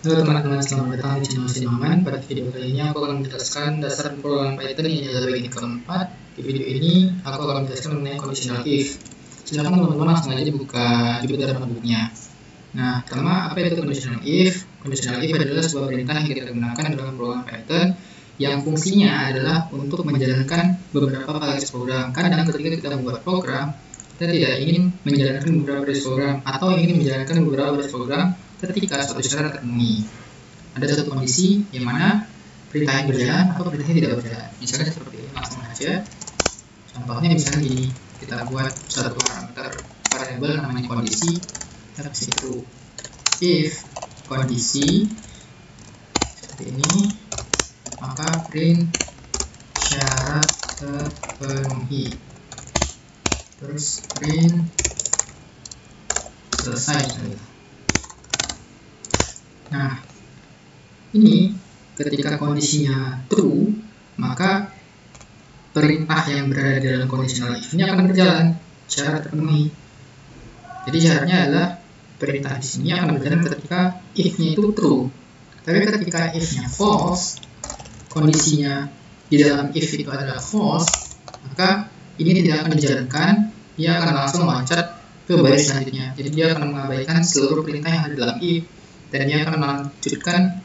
Halo teman-teman, selamat datang di channel Sinoman. Pada video kali ini aku akan menjelaskan dasar pemrograman Python yang adalah bagian keempat. Di video ini aku akan menjelaskan mengenai conditional if. Silakan teman-teman langsung aja buka di beberapa notebooknya. Nah, pertama, apa itu conditional if? Conditional if adalah sebuah perintah yang kita gunakan dalam program Python yang fungsinya adalah untuk menjalankan beberapa baris program. Kadang ketika kita membuat program, kita tidak ingin menjalankan beberapa baris program atau ingin menjalankan beberapa baris program ketika suatu syarat terpenuhi. Ada satu kondisi yang mana perintah yang berjalan atau perintahnya tidak berjalan. Misalnya seperti ini, langsung aja. Contohnya misalnya gini, kita buat satu parameter variabel namanya kondisi, kita kasih true. If kondisi seperti ini, maka print syarat terpenuhi. Terus print selesai. Nah, ini ketika kondisinya true, maka perintah yang berada di dalam conditional if ini akan berjalan syarat terpenuhi. Jadi syaratnya adalah perintah di sini akan berjalan ketika if-nya itu true. Tapi ketika if-nya false, kondisinya di dalam if itu adalah false, maka ini tidak akan dijalankan, dia akan langsung loncat ke baris selanjutnya. Jadi dia akan mengabaikan seluruh perintah yang ada dalam if dan dia akan melanjutkan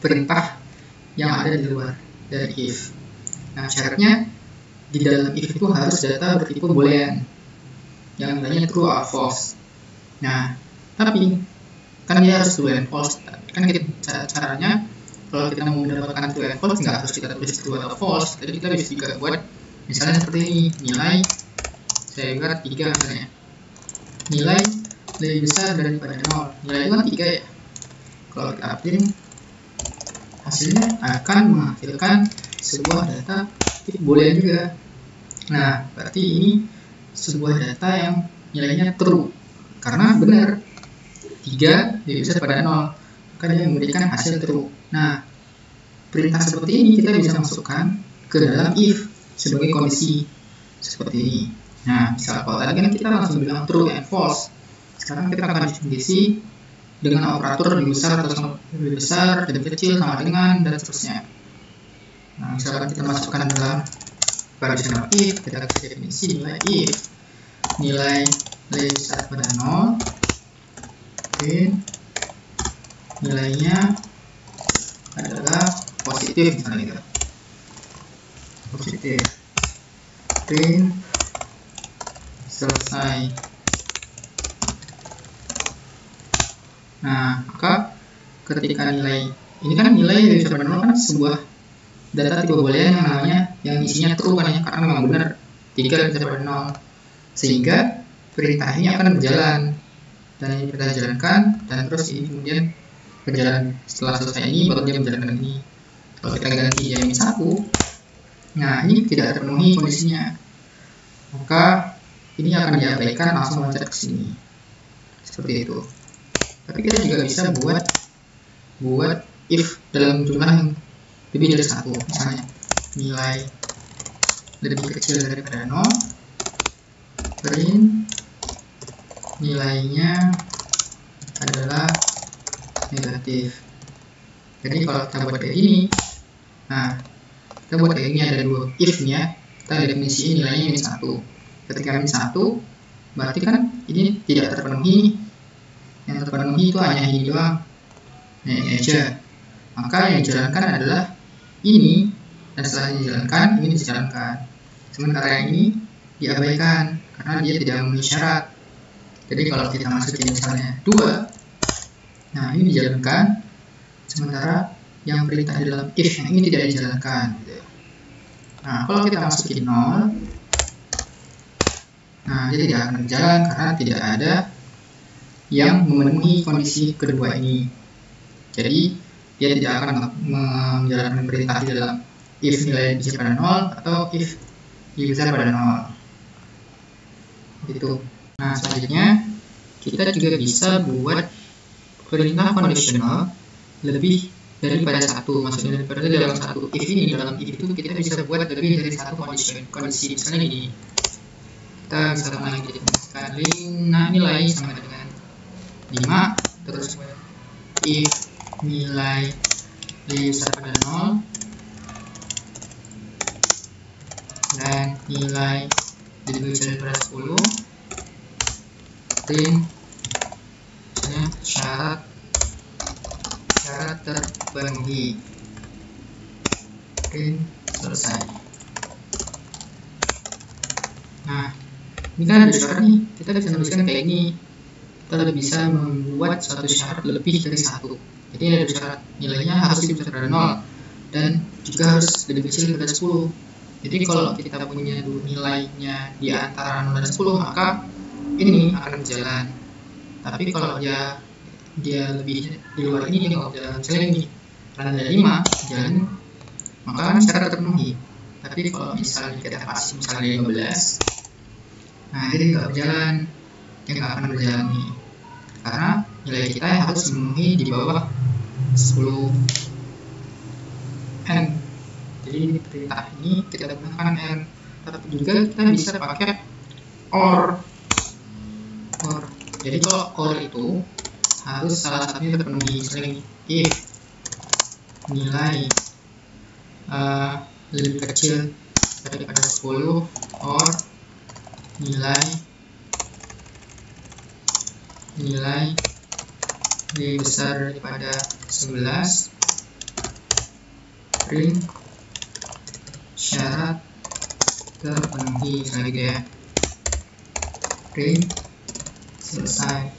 perintah yang ada di luar dari if. Nah, syaratnya di dalam if itu harus data bertipe boolean yang nilainya true or false. Nah, tapi kan dia harus true and false. Kan caranya kalau kita mau mendapatkan true and false nggak harus kita tulis true atau false. Jadi kita bisa juga buat misalnya seperti ini, nilai saya buat 3 misalnya. Nilai lebih besar daripada 0. Nilai itu kan 3 ya. Kalau kita print, hasilnya akan menghasilkan sebuah data tipe boolean juga. Nah, berarti ini sebuah data yang nilainya true karena benar 3 lebih besar pada 0, maka dia memberikan hasil true. Nah, perintah seperti ini kita bisa masukkan ke dalam if sebagai kondisi seperti ini. Nah, misal kalau tadi kan kita langsung bilang true and false, sekarang kita akan isi dengan operator lebih besar atau lebih besar, lebih kecil, sama dengan, dan seterusnya. Nah, misalkan kita masukkan dalam conditional if, kita kasih definisi nilai if nilai lebih besar pada 0, dan nilainya adalah positif misalnya gitu. Positif. Print selesai. Nah, maka ketika nilai ini kan nilai dari besar pada 0 kan sebuah data tipe boolean yang namanya yang isinya true kan ya, karena memang benar 3 besar pada 0, sehingga perintah ini akan berjalan dan ini kita jalankan dan terus ini kemudian berjalan. Setelah selesai ini baru dia menjalankan ini. Kalau kita ganti dia min 1, nah ini tidak terpenuhi kondisinya, maka ini akan diabaikan, langsung loncat ke sini seperti itu. Tapi kita juga bisa buat if dalam jumlah yang lebih dari 1, misalnya nilai lebih kecil daripada 0, print nilainya adalah negatif. Jadi kalau kita buat kayak gini, nah kita buat kayak gini, ada dua if-nya, kita definisi nilainya min 1. Ketika min 1, berarti kan ini tidak terpenuhi. Yang terpenuhi itu hanya ini doang, nah ini aja. Maka yang dijalankan adalah ini, dan setelah dijalankan ini dijalankan. Sementara yang ini diabaikan karena dia tidak memenuhi syarat. Jadi kalau kita masukin misalnya 2, nah ini dijalankan, sementara yang perintah di dalam if yang ini tidak dijalankan gitu. Nah, kalau kita masukin 0, nah dia tidak akan berjalan karena tidak ada yang memenuhi kondisi kedua ini. Jadi dia tidak akan menjalankan perintah di dalam if nilai besar pada 0 atau if y besar pada 0 gitu. Nah, selanjutnya kita juga bisa buat perintah conditional lebih daripada 1. Maksudnya daripada dalam satu if ini, dalam if itu kita bisa buat lebih dari satu kondisi. Misalnya ini, kita bisa lagi definisikan nilai sama dengan 5, terus if nilai besar pada 0 dan nilai lebih kecil daripada 10, print misalnya syarat terpenuhi, print selesai. Nah, ini kan ada syarat nih, kita bisa menuliskan kayak ini. Kita bisa membuat suatu syarat lebih dari satu. Jadi ada syarat nilainya harus lebih besar dari 0 dan juga harus lebih kecil dari 10. Jadi kalau kita punya nilainya di antara 0 dan 10, maka ini akan berjalan. Tapi kalau dia lebih di luar ini, dia nggak berjalan. Misalnya ini karena ada 5 jalan, maka kan syarat terpenuhi. Tapi kalau misalnya kita kasih misalnya 15, nah ini nggak berjalan, dia nggak akan berjalan nih, karena nilai kita harus memenuhi di bawah 10 n. Jadi perintah ini kita gunakan n, tapi juga kita bisa pakai or. Jadi kalau or itu harus salah satunya terpenuhi. Misalnya if nilai lebih kecil daripada 10 or nilai lebih besar daripada 11, print syarat terpenuhi, misalnya gitu ya, print selesai.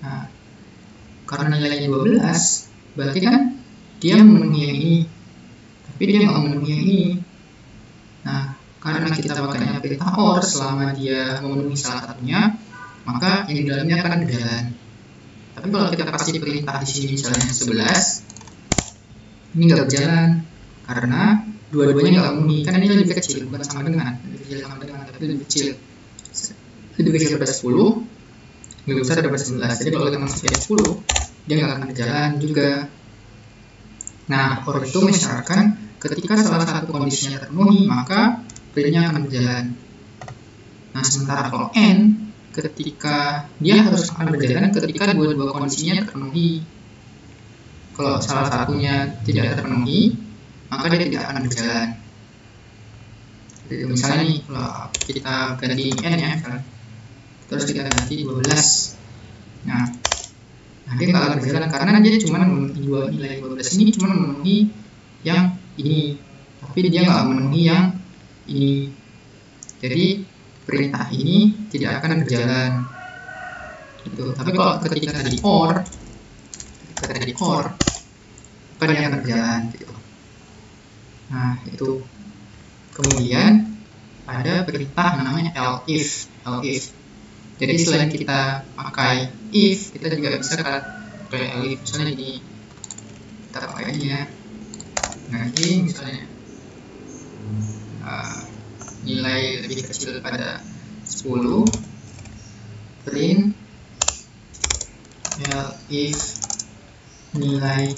Nah, karena nilainya 12, berarti kan dia memenuhi yang ini, tapi dia nggak memenuhi yang ini. Nah, karena kita pakainya perintah or, selama dia memenuhi salah satunya, maka yang di dalamnya akan berjalan. Tapi kalau kita kasih perintah di sini misalnya 11, ini nggak berjalan karena dua-duanya nggak memenuhi. Kan ini lebih kecil, bukan sama dengan, tapi lebih kecil. Lebih kecil daripada 10, lebih besar daripada 11. Jadi kalau kita masukin 10, dia nggak akan berjalan juga. Nah, or itu mensyaratkan ketika salah satu kondisinya terpenuhi, maka printnya akan berjalan. Nah, sementara kalau n, ketika dia harus akan berjalan ketika dua kondisinya terpenuhi. Kalau salah satunya tidak terpenuhi, maka dia tidak akan berjalan. Jadi, misalnya nih, kalau kita ganti n ya, misalnya, terus kita ganti 12. Nah, dia nggak akan berjalan karena dia cuma memenuhi nilai 12 ini cuma memenuhi yang ini, tapi dia nggak memenuhi yang ini. Jadi perintah ini tidak akan berjalan. Gitu. Tapi kalau ketika tadi or, maka dia akan berjalan. Gitu. Nah, itu. Kemudian ada perintah namanya elif. Jadi selain kita pakai if, kita juga bisa pakai elif. Misalnya ini kita pakai aja ya. Nanti misalnya nilai lebih kecil daripada 10, print if nilai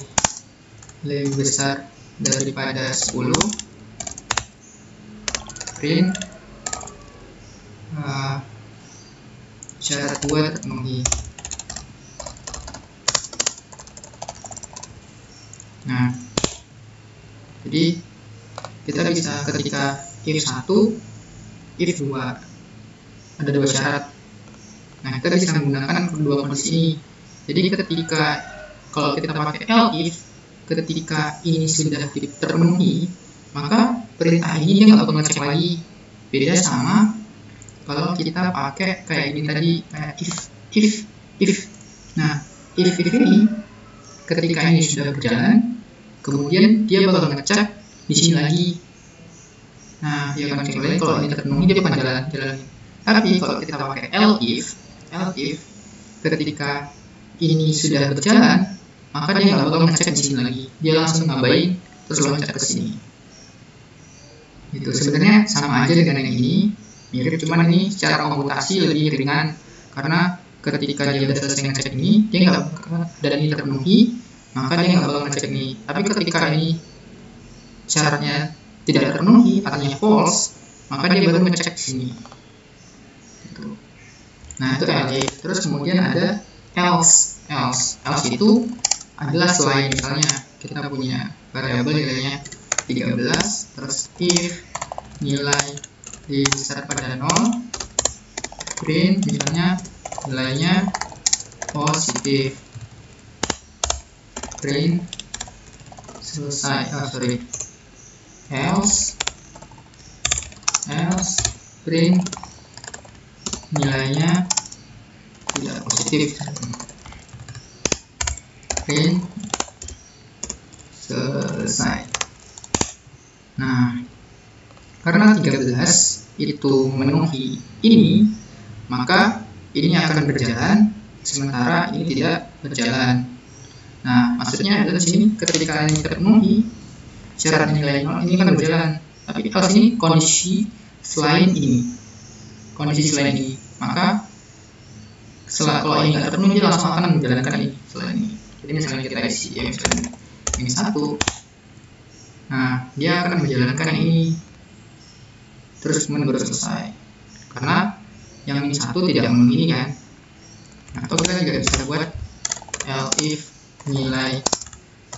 lebih besar daripada 10, print syarat 2 terpenuhi. Nah, jadi kita bisa ketika if 1, if 2, ada 2 syarat. Nah, kita bisa menggunakan kedua kondisi ini. Jadi ketika kalau kita pakai elif, ketika ini sudah terpenuhi, maka perintah ini dia nggak bakal ngecek lagi. Beda sama kalau kita pakai kayak ini tadi, kayak if. Nah, if ini ketika ini sudah berjalan, kemudian dia bakal ngecek di sini lagi. Nah, dia akan cek lagi, kalau ini terpenuhi dia akan jalan. Tapi kalau kita pakai elif, ketika ini sudah berjalan, maka dia nggak bakal ngecek di sini lagi. Dia langsung ngabain terus loncat ke sini. Itu sebenarnya sama aja dengan yang ini, mirip, cuman ini secara komputasi lebih ringan karena ketika dia sudah selesai ngecek ini, dia nggak dan ini terpenuhi, maka dia nggak bakal ngecek ini. Tapi ketika ini syaratnya tidak terpenuhi, artinya false, maka dia baru ngecek sini. Gitu. Nah, itu elif. Terus kemudian ada else itu adalah selain misalnya kita punya variabel nilainya 13, terus if nilai dibesar pada 0, print misalnya nilainya positif, print selesai. Else print nilainya tidak positif, print selesai. Nah, karena 13 itu memenuhi ini, maka ini akan berjalan, sementara ini tidak berjalan. Nah, maksudnya adalah sini ketika ini terpenuhi syarat nilai 0, ini kan berjalan. Tapi kalau sini kondisi selain ini, maka kalau ini nggak terpenuhi, dia langsung akan menjalankan ini selain ini. Jadi misalnya kita isi ya, misalnya ini 1, nah dia akan menjalankan ini terus menerus selesai, karena yang ini 1 tidak memenuhi kan. Nah, atau kita juga bisa buat if nilai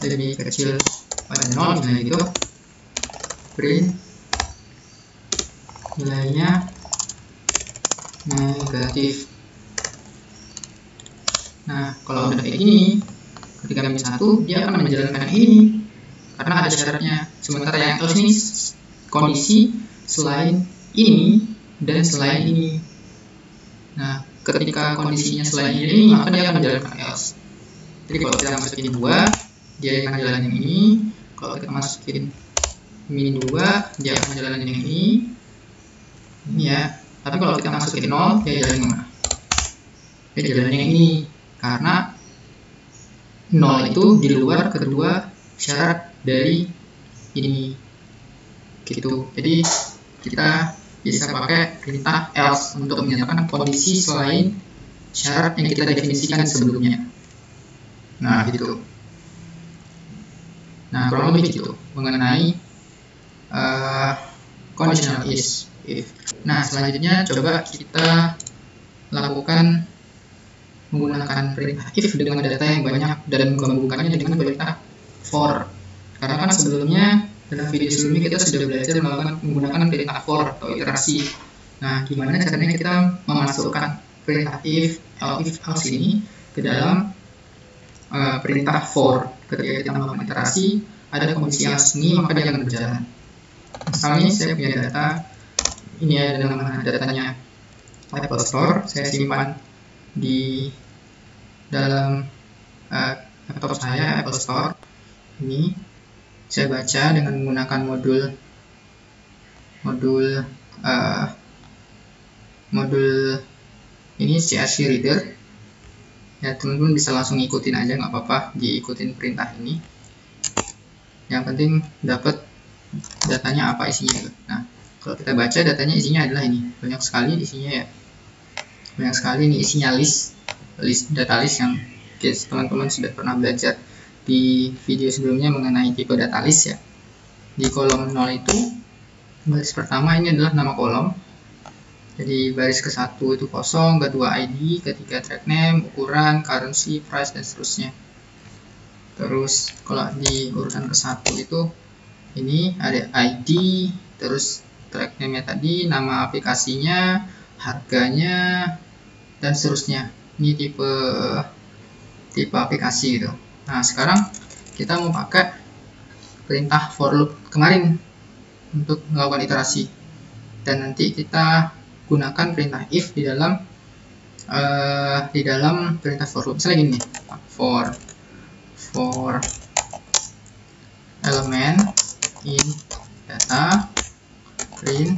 lebih kecil pada 0, misalnya gitu, print nilainya negatif. Nah, kalau udah kayak gini, ketika min 1 dia akan menjalankan ini karena ada syaratnya. Sementara yang else ini kondisi selain ini dan selain ini. Nah, ketika kondisinya selain ini, maka dia akan menjalankan else. Jadi kalau kita masukin 2, dia akan menjalankan ini. Kalau kita masukin min 2, dia akan menjalankan yang ini ya. Tapi kalau kita masukin 0, dia jalan yang mana? Dia jalan yang ini, karena 0 itu di luar kedua syarat dari ini gitu. Jadi kita bisa pakai perintah else untuk menyatakan kondisi selain syarat yang kita definisikan sebelumnya. Nah, gitu. Nah, kurang lebih gitu mengenai conditional is if. Nah, selanjutnya coba kita lakukan menggunakan perintah if dengan data yang banyak dan menggabungkannya dengan perintah for. Karena kan sebelumnya dalam video sebelumnya kita sudah belajar menggunakan perintah for atau iterasi. Nah, gimana caranya kita memasukkan perintah if else ini ke dalam perintah for. Ketika kita melakukan iterasi, ada kondisi yang seni, maka dia akan berjalan. Misalnya saya punya data, ini adalah datanya Apple Store, saya simpan di dalam laptop saya Apple Store. Ini saya baca dengan menggunakan modul ini CSV Reader. Ya, teman-teman bisa langsung ikutin aja, nggak apa-apa diikutin perintah ini. Yang penting dapat datanya apa isinya. Nah, kalau kita baca datanya isinya adalah ini, banyak sekali isinya ya, banyak sekali ini isinya list data list yang teman-teman sudah pernah belajar di video sebelumnya mengenai tipe data list ya. Di kolom 0 itu baris pertama ini adalah nama kolom, jadi baris ke-1 itu kosong, kedua ID, ketiga track name, ukuran, currency, price, dan seterusnya. Terus kalau di urutan ke-1 itu ini ada ID, terus track name-nya tadi, nama aplikasinya, harganya, dan seterusnya. Ini tipe aplikasi gitu. Nah, sekarang kita mau pakai perintah for loop kemarin untuk melakukan iterasi, dan nanti kita gunakan perintah if di dalam perintah for loop. Misalnya gini, for element in data print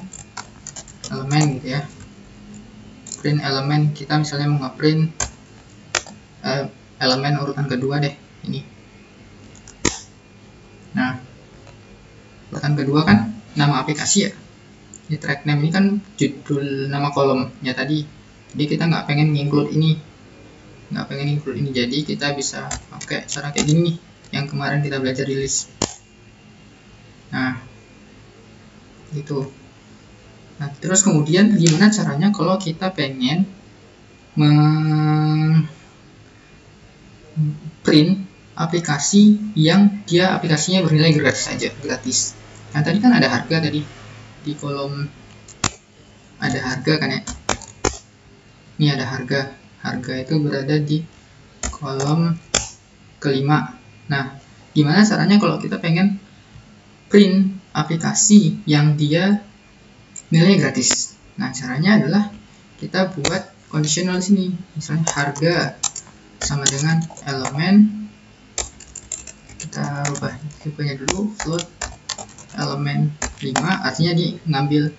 element gitu ya. Print element, kita misalnya mau nge-print elemen urutan kedua deh, ini. Nah, urutan kedua kan nama aplikasi ya. Di track name ini kan judul nama kolomnya tadi. Jadi kita nggak pengen include ini, jadi kita bisa pakai cara kayak gini nih, yang kemarin kita belajar di list. Nah, gitu. Nah, terus kemudian gimana caranya kalau kita pengen print aplikasi yang dia aplikasinya bernilai gratis saja, gratis. Nah tadi kan ada harga tadi di kolom, ada harga kan ya. Ini ada harga, harga itu berada di kolom kelima. Nah gimana caranya kalau kita pengen print aplikasi yang dia nilai gratis? Nah caranya adalah kita buat conditional di sini, misalnya harga sama dengan elemen, kita ubah tipenya dulu float elemen 5, artinya di ngambil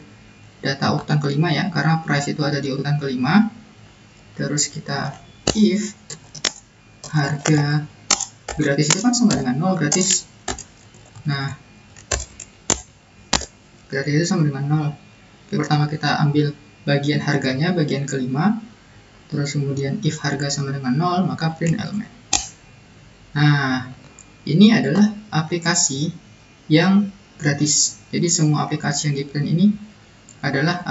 data urutan kelima ya, karena price itu ada di urutan kelima. Terus kita if harga gratis itu kan sama dengan 0, gratis. Nah gratis itu sama dengan 0. Pertama kita ambil bagian harganya, bagian kelima, terus kemudian if harga sama dengan 0, maka print elemen. Nah ini adalah aplikasi yang gratis. Jadi semua aplikasi yang di print ini adalah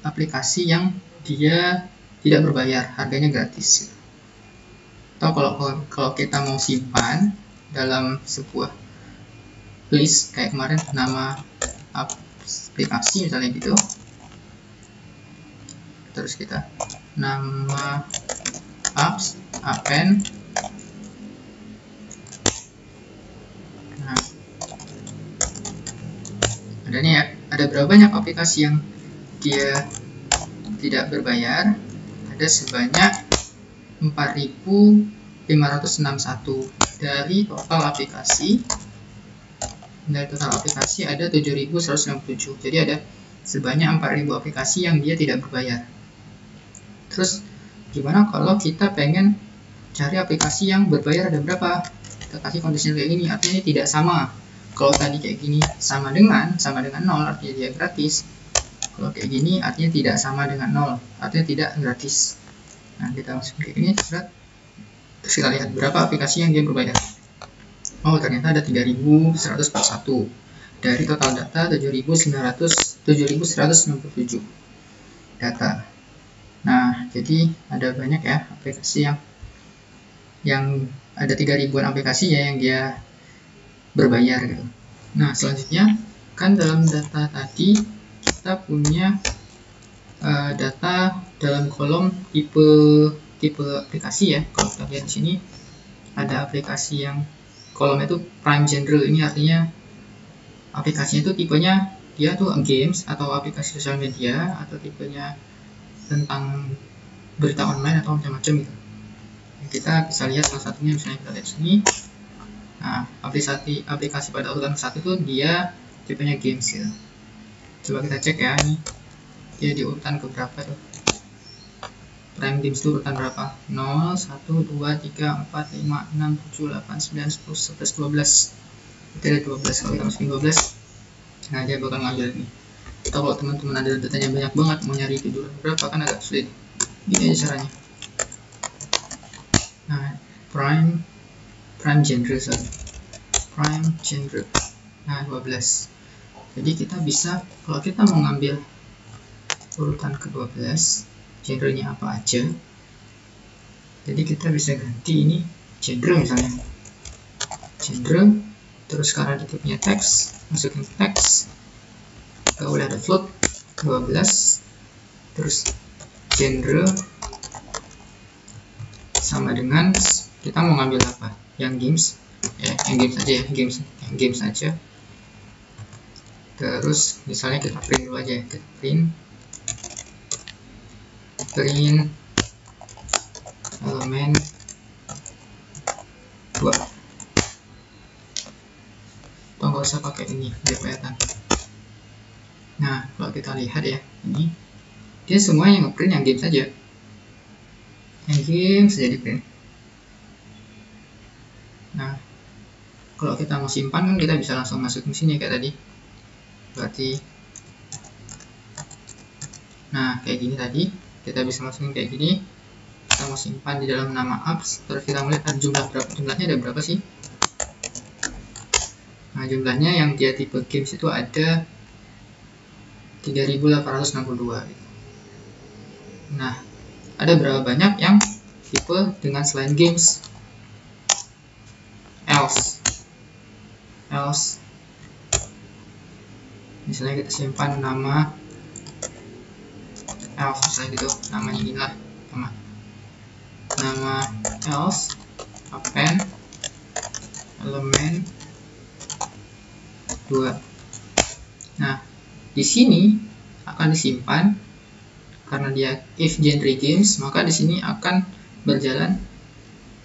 aplikasi yang dia tidak berbayar, harganya gratis. Atau kalau kita mau simpan dalam sebuah list kayak kemarin, nama aplikasi misalnya gitu, terus kita nama apps append. Nah ada nih ya, ada berapa banyak aplikasi yang dia tidak berbayar? Ada sebanyak 4.561 dari total aplikasi. Dari total aplikasi ada 7.167. Jadi ada sebanyak 4.000 aplikasi yang dia tidak berbayar. Terus gimana kalau kita pengen cari aplikasi yang berbayar, ada berapa? Kita kasih conditional kayak gini, artinya ini tidak sama. Kalau tadi kayak gini sama dengan 0, artinya dia gratis. Kalau kayak gini artinya tidak sama dengan 0, artinya tidak gratis. Nah kita masukin kayak gini, terus kita lihat berapa aplikasi yang dia berbayar. Oh ternyata ada 3.141 dari total data 7.197 data. Nah jadi ada banyak ya aplikasi yang ada 3.000-an aplikasi ya yang dia berbayar gitu. Nah selanjutnya kan dalam data tadi kita punya data dalam kolom tipe aplikasi ya. Kalau kita lihat di sini ada aplikasi yang kolomnya itu prime genre, ini artinya aplikasinya itu tipenya dia tuh games atau aplikasi sosial media, atau tipenya tentang berita online atau macam-macam gitu. Kita bisa lihat salah satunya, misalnya kita lihat sini. Nah aplikasi pada urutan 1 itu dia tipenya games gitu. Coba kita cek ya, ini dia di urutan keberapa tuh? Prime Games itu urutan berapa? 0, 1, 2, 3, 4, 5, 6, 7, 8, 9, 10, 11, 12. Itu ada 12, kalau kita masukin 12, nah dia bakal ngambil ini. Atau kalau teman-teman ada datanya banyak banget, mau nyari itu dulu berapa kan agak sulit. Gini aja caranya. Nah prime genre, nah 12. Jadi kita bisa, kalau kita mau ngambil urutan ke-12 genrenya apa aja, jadi kita bisa ganti ini genre, misalnya genre, terus karena di tipenya teks, masukin teks, gak boleh ada float 12, terus genre sama dengan kita mau ngambil apa, yang games ya, yang games aja. Terus misalnya kita print dulu aja, kita print elemen 2, atau nggak usah pakai ini biar kelihatan. Nah kalau kita lihat ya, ini dia semua yang ngeprint yang game saja, di print. Nah kalau kita mau simpan kan kita bisa langsung masuk ke sini kayak tadi. Berarti nah kayak gini tadi kita bisa masukin kayak gini. Kita mau simpan di dalam nama apps, terus kita melihat jumlahnya ada berapa sih. Nah jumlahnya yang dia tipe games itu ada 3.862. Nah ada berapa banyak yang tipe dengan selain games? else. Misalnya kita simpan nama else, misalnya gitu, namanya inilah nama else append elemen 2. Nah, di sini akan disimpan karena dia if genre games, maka di sini akan berjalan,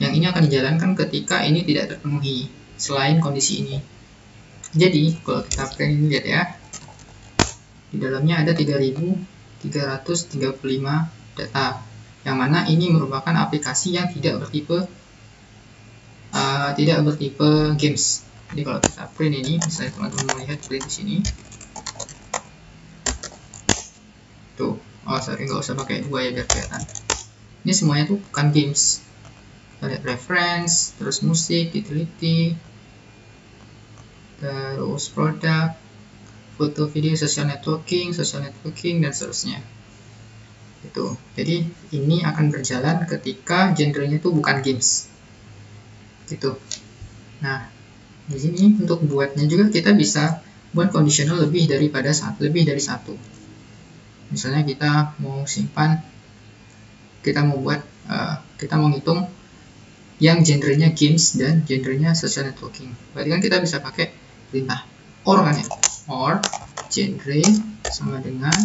yang ini akan dijalankan ketika ini tidak terpenuhi selain kondisi ini. Jadi kalau kita print ini, lihat ya, di dalamnya ada 3335 data, yang mana ini merupakan aplikasi yang tidak bertipe games. Jadi kalau kita print ini, misalnya teman-teman melihat print di sini, tuh, sorry, nggak usah pakai 2 ya biar kelihatan. Ini semuanya tuh bukan games. Kita lihat reference, terus musik, utility, terus produk, foto, video, social networking, dan seterusnya. Itu. Jadi ini akan berjalan ketika genrenya itu bukan games. Gitu. Nah, di sini untuk buatnya juga kita bisa buat conditional lebih dari satu. Misalnya kita mau simpan, kita mau ngitung yang genrenya games dan genrenya social networking. Berarti kan kita bisa pakai perintah or kan ya, or genre sama dengan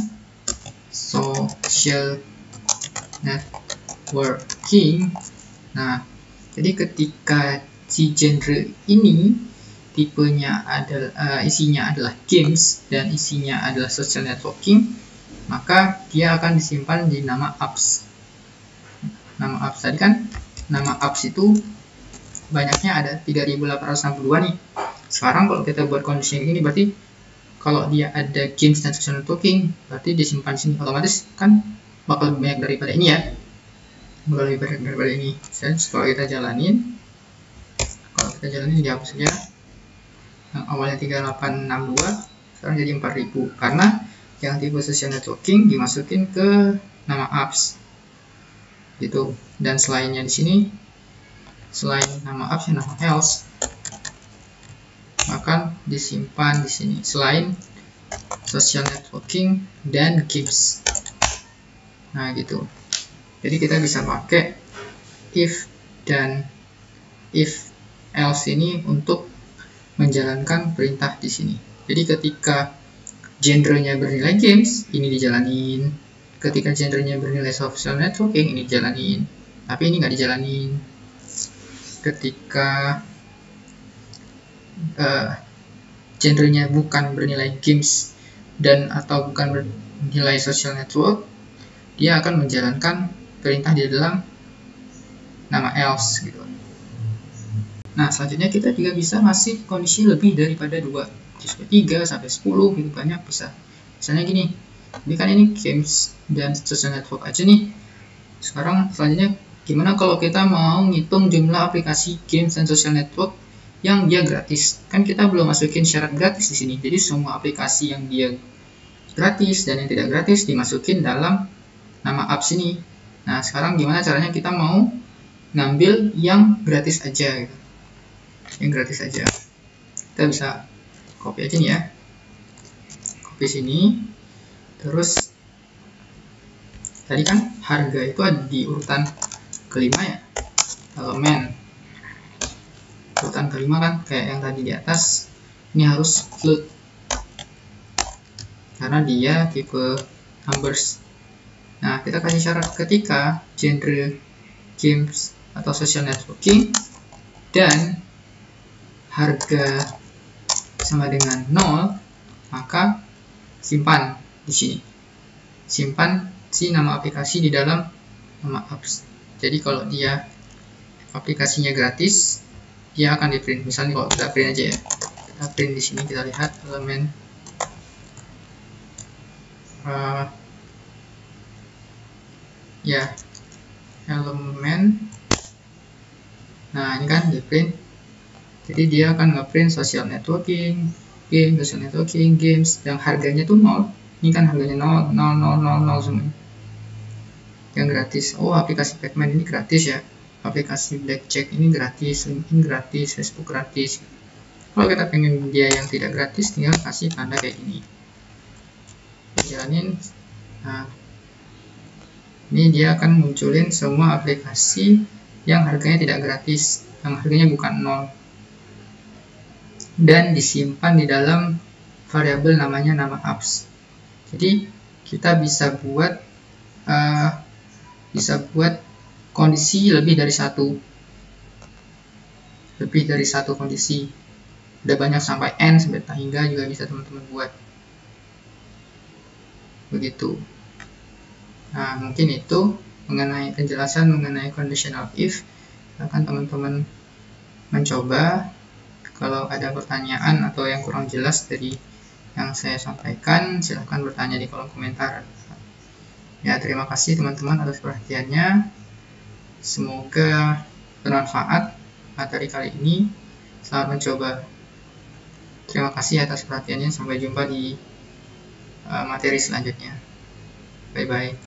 social networking. Nah, jadi ketika si genre ini tipenya adalah isinya adalah games dan isinya adalah social networking, maka dia akan disimpan di nama apps. Nama apps tadi kan, nama apps itu banyaknya ada 3862 nih. Sekarang kalau kita buat condition ini, berarti kalau dia ada games dan social networking, berarti disimpan di sini, otomatis kan bakal lebih banyak daripada ini ya, bakal lebih banyak daripada ini. Kalau kita jalanin, dihapus saja. Yang awalnya 3862 sekarang jadi 4000, karena yang tipe social networking dimasukin ke nama apps gitu. Dan selainnya di sini, selain nama apps dan nama else, maka disimpan di sini selain social networking dan games. Nah gitu. Jadi kita bisa pakai if dan if else ini untuk menjalankan perintah di sini. Jadi ketika genrenya bernilai games, ini dijalanin. Ketika genrenya bernilai social networking, ini dijalanin. Tapi ini nggak dijalanin. Ketika genrenya bukan bernilai games dan atau bukan bernilai social network, dia akan menjalankan perintah di dalam nama else gitu. Nah, selanjutnya kita juga bisa ngasih kondisi lebih daripada 2, sampai 3 sampai 10 gitu, banyak bisa. Misalnya gini, ini kan ini games dan social network aja nih. Sekarang selanjutnya gimana kalau kita mau ngitung jumlah aplikasi games dan social network yang dia gratis? Kan kita belum masukin syarat gratis di sini. Jadi semua aplikasi yang dia gratis dan yang tidak gratis dimasukin dalam nama apps ini. Nah, sekarang gimana caranya kita mau ngambil yang gratis aja gitu. Yang gratis aja. Kita bisa copy aja nih ya. Copy sini. Terus tadi kan harga itu ada di urutan kelima ya. Elemen. Urutan kelima kan kayak yang tadi di atas. Ini harus float. Karena dia tipe numbers. Nah, kita kasih syarat ketika genre games atau social networking dan harga sama dengan 0, maka simpan di sini. Simpan si nama aplikasi di dalam nama apps. Jadi kalau dia aplikasinya gratis, dia akan di print. Misalnya kalau kita print aja ya. Kita print di sini, kita lihat elemen elemen. Nah, ini kan di print. Jadi dia akan nge-print social networking, games, yang harganya tuh 0. Ini kan harganya 0 semua. Yang gratis. Oh, aplikasi Pacman ini gratis ya. aplikasi Blackjack ini gratis, LinkedIn gratis, Facebook gratis. Kalau kita pengen dia yang tidak gratis, tinggal kasih tanda kayak gini, jalanin. Nah, ini dia akan munculin semua aplikasi yang harganya tidak gratis, yang harganya bukan 0, dan disimpan di dalam variabel namanya nama apps. Jadi kita bisa buat kondisi lebih dari satu kondisi. Udah banyak sampai n sampai hingga juga bisa teman-teman buat begitu. Nah, mungkin itu mengenai penjelasan mengenai conditional if. Akan teman-teman mencoba. Kalau ada pertanyaan atau yang kurang jelas dari yang saya sampaikan, silahkan bertanya di kolom komentar. Ya, terima kasih teman-teman atas perhatiannya. Semoga bermanfaat materi kali ini. Selamat mencoba. Terima kasih atas perhatiannya. Sampai jumpa di materi selanjutnya. Bye-bye.